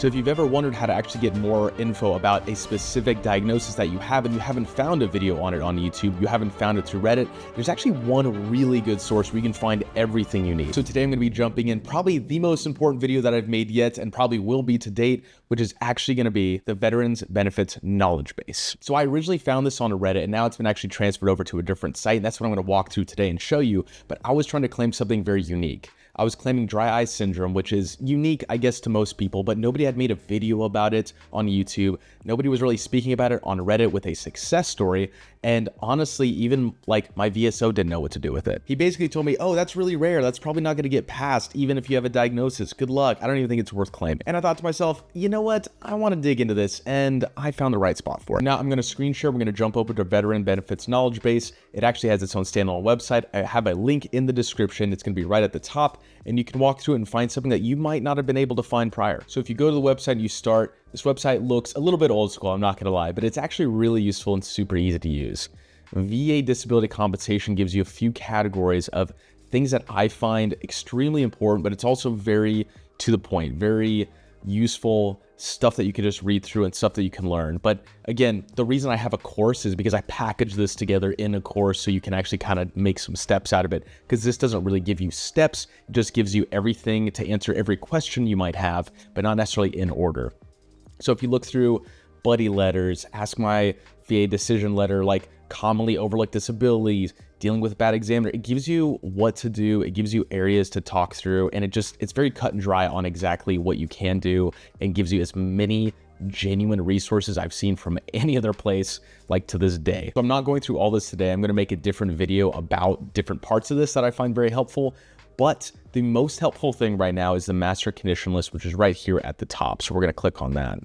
So if you've ever wondered how to actually get more info about a specific diagnosis that you have and you haven't found a video on it on YouTube, you haven't found it through Reddit, there's actually one really good source where you can find everything you need. So today I'm going to be jumping in probably the most important video that I've made yet and probably will be to date, which is actually going to be the Veterans Benefits Knowledge Base. So I originally found this on Reddit and now it's been actually transferred over to a different site, and that's what I'm going to walk through today and show you. But I was trying to claim something very unique. I was claiming dry eye syndrome, which is unique, I guess, to most people, but nobody had made a video about it on YouTube. Nobody was really speaking about it on Reddit with a success story. And honestly, even like my VSO didn't know what to do with it. He basically told me, oh, that's really rare. That's probably not going to get passed, even if you have a diagnosis. Good luck. I don't even think it's worth claiming. And I thought to myself, you know what? I want to dig into this, and I found the right spot for it. Now I'm going to screen share. We're going to jump over to Veteran Benefits Knowledge Base. It actually has its own standalone website. I have a link in the description. It's going to be right at the top, and you can walk through it and find something that you might not have been able to find prior. So if you go to the website and you start, this website looks a little bit old school, I'm not going to lie, but it's actually really useful and super easy to use. VA disability compensation gives you a few categories of things that I find extremely important, but it's also very to the point, very useful stuff that you can just read through and stuff that you can learn. But again, the reason I have a course is because I package this together in a course so you can actually kind of make some steps out of it, because this doesn't really give you steps, it just gives you everything to answer every question you might have, but not necessarily in order. So if you look through buddy letters, ask my VA decision letter, like commonly overlooked disabilities, dealing with a bad examiner, it gives you what to do, it gives you areas to talk through, and it's very cut and dry on exactly what you can do, and gives you as many genuine resources I've seen from any other place like to this day. So I'm not going through all this today. I'm going to make a different video about different parts of this that I find very helpful. But the most helpful thing right now is the master condition list, which is right here at the top. So we're going to click on that.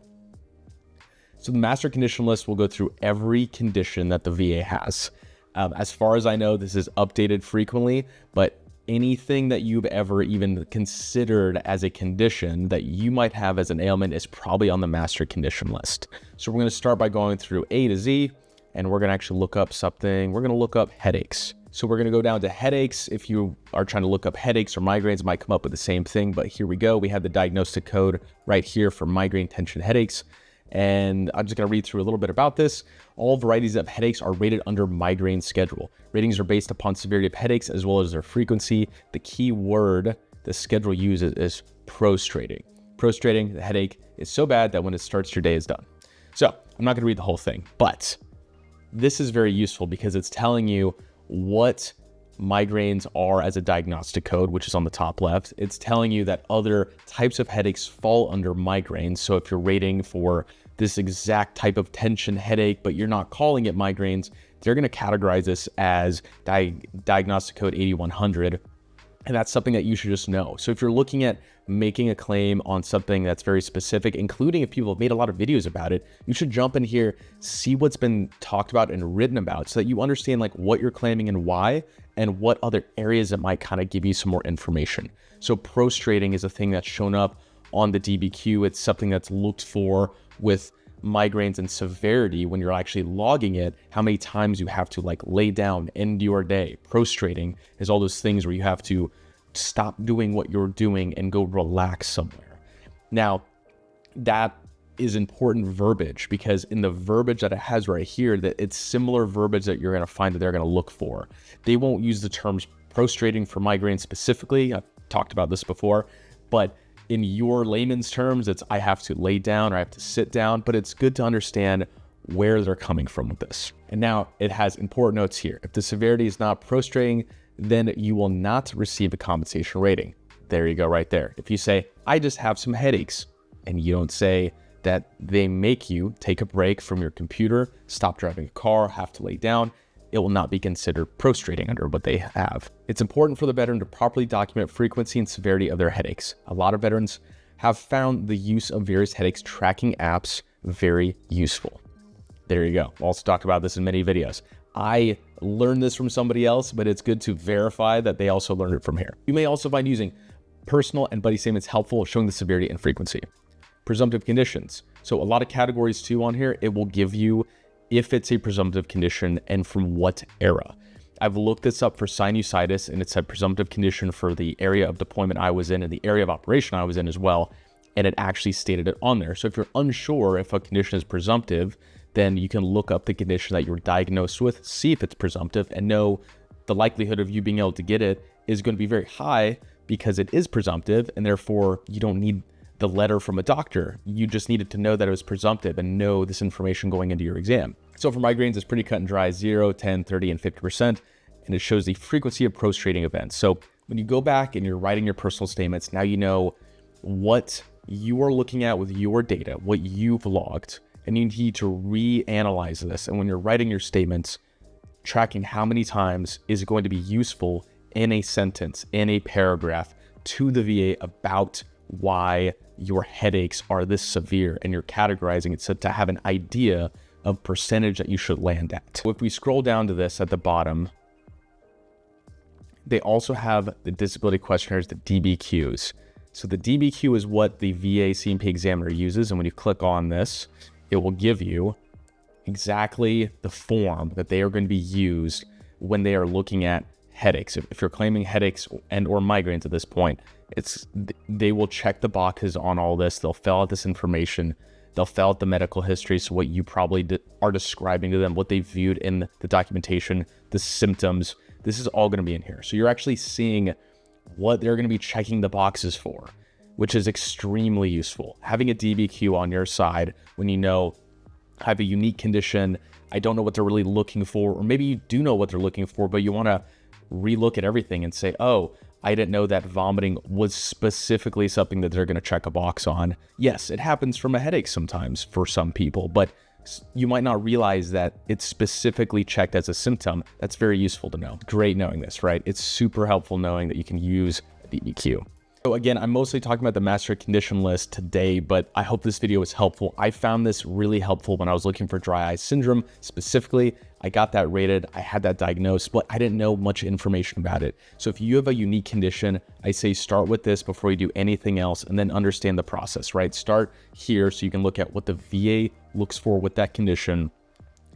So the master condition list will go through every condition that the VA has. As far as I know, this is updated frequently, but anything that you've ever even considered as a condition that you might have as an ailment is probably on the master condition list. So we're going to start by going through A to Z, and we're going to actually look up something. We're going to look up headaches. So we're going to go down to headaches. If you are trying to look up headaches or migraines, it might come up with the same thing, but here we go. We have the diagnostic code right here for migraine, tension, headaches. And I'm just going to read through a little bit about this. All varieties of headaches are rated under migraine schedule. Ratings are based upon severity of headaches as well as their frequency. The key word the schedule uses is prostrating. Prostrating, the headache is so bad that when it starts, your day is done. So I'm not going to read the whole thing, but this is very useful because it's telling you what migraines are as a diagnostic code, which is on the top left. It's telling you that other types of headaches fall under migraines. So if you're rating for this exact type of tension headache, but you're not calling it migraines, they're going to categorize this as diagnostic code 8100. And that's something that you should just know. So if you're looking at making a claim on something that's very specific, including if people have made a lot of videos about it, you should jump in here, see what's been talked about and written about so that you understand like what you're claiming and why, and what other areas that might kind of give you some more information. So prostrating is a thing that's shown up on the DBQ. It's something that's looked for with migraines and severity when you're actually logging it, how many times you have to like lay down, end your day. Prostrating is all those things where you have to stop doing what you're doing and go relax somewhere. Now, that is important verbiage because in the verbiage that it has right here, that it's similar verbiage that you're going to find that they're going to look for. They won't use the terms prostrating for migraine specifically. I've talked about this before, but in your layman's terms, it's I have to lay down or I have to sit down, but it's good to understand where they're coming from with this. And now it has important notes here. If the severity is not prostrating, then you will not receive a compensation rating. There you go right there. If you say, I just have some headaches, and you don't say that they make you take a break from your computer, stop driving a car, have to lay down, it will not be considered prostrating under what they have. It's important for the veteran to properly document frequency and severity of their headaches. A lot of veterans have found the use of various headaches tracking apps very useful. There you go. I'll also talk about this in many videos. I learned this from somebody else, but it's good to verify that they also learned it from here. You may also find using personal and buddy statements helpful, showing the severity and frequency. Presumptive conditions. So a lot of categories too on here. It will give you if it's a presumptive condition and from what era. I've looked this up for sinusitis and it said presumptive condition for the area of deployment I was in and the area of operation I was in as well. and it actually stated it on there. So if you're unsure if a condition is presumptive, then you can look up the condition that you were diagnosed with, see if it's presumptive, and know the likelihood of you being able to get it is going to be very high because it is presumptive, and therefore you don't need the letter from a doctor. You just needed to know that it was presumptive and know this information going into your exam. So for migraines, it's pretty cut and dry: 0, 10, 30, and 50%. And it shows the frequency of post-rating events. So when you go back and you're writing your personal statements, now you know what you are looking at with your data, what you've logged, and you need to reanalyze this. And when you're writing your statements, tracking how many times is going to be useful in a sentence, in a paragraph, to the VA about why your headaches are this severe, and you're categorizing it so to have an idea of percentage that you should land at. So if we scroll down to this at the bottom, they also have the disability questionnaires, the DBQs. So the DBQ is what the VA C&P examiner uses, and when you click on this, it will give you exactly the form that they are going to be used when they are looking at headaches. If you're claiming headaches and or migraines at this point, they will check the boxes on all this. They'll fill out this information. They'll fill out the medical history, so what you probably are describing to them, what they viewed in the documentation, the symptoms. This is all going to be in here. So you're actually seeing what they're going to be checking the boxes for, which is extremely useful. Having a DBQ on your side when you know I have a unique condition, I don't know what they're really looking for, or maybe you do know what they're looking for, but you want to relook at everything and say, oh, I didn't know that vomiting was specifically something that they're going to check a box on. Yes, it happens from a headache sometimes for some people, but you might not realize that it's specifically checked as a symptom. That's very useful to know. Great knowing this, right? It's super helpful knowing that you can use a DBQ. So again, I'm mostly talking about the master condition list today, but I hope this video was helpful. I found this really helpful when I was looking for dry eye syndrome specifically. I got that rated, I had that diagnosed, but I didn't know much information about it. So if you have a unique condition, I say start with this before you do anything else, and then understand the process, right? Start here so you can look at what the VA looks for with that condition,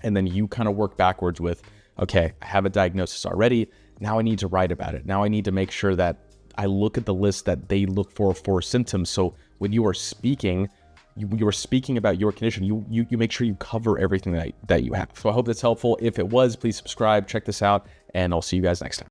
and then you kind of work backwards with, okay, I have a diagnosis already, now I need to write about it. Now I need to make sure that I look at the list that they look for symptoms. So when you are speaking, you are speaking about your condition, you make sure you cover everything that you have. So I hope that's helpful. If it was, please subscribe, check this out, and I'll see you guys next time.